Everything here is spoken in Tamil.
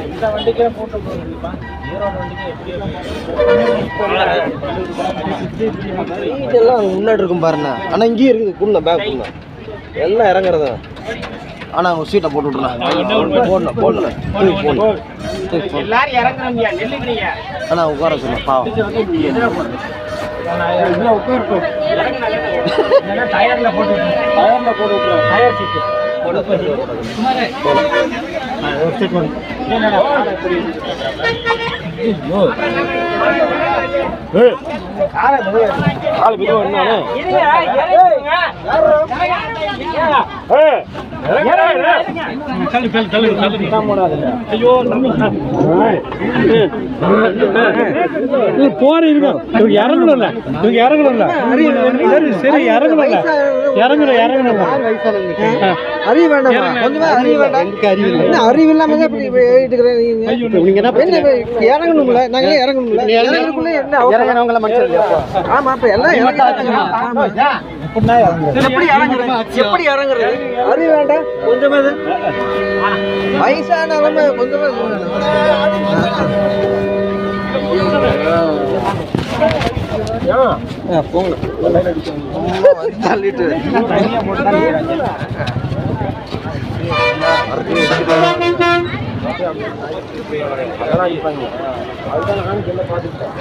இந்த வண்டிக்கே போட்டு போடுறீங்கப்பா. ஈரோடு வண்டிக்கு இதெல்லாம் முன்னாடி இருக்கும் பாருண்ணா. ஆனால் இங்கேயும் இருக்குது குள்ள பேக் குள்ள எல்லாம் இறங்குறது. ஆனால் அவங்க சீட்டை போட்டு விட்றலாம். போடல எல்லாரும் இறங்குறீங்க நெல்லுக்கிறீங்க. ஆனால் உட்கார சொல்ல பாவம். டயர்ல போட்டு விட்டுறேன். டயர் சீட்டு போற இருக்கும். இறங்கணும்ல சரி இறங்கணும்ல இறங்கணும் அறிவு வேண்டாம். கொஞ்சமா அறிவு வேண்டாம். என்ன அறிவு இல்லாம இறங்கணும்ல. நாங்களே இறங்கணும்ல. இறங்கணும்ல என்ன இறங்கணுங்கள மனுஷன். ஆமா அப்ப எல்லாம் எப்படி இறங்குறது? அறிவு வேண்டாம் கொஞ்சமா. வயசானவங்க கொஞ்சமா போங்க தள்ளிட்டு அதுதான் நானும் சொல்ல பார்த்துக்கிட்டேன்.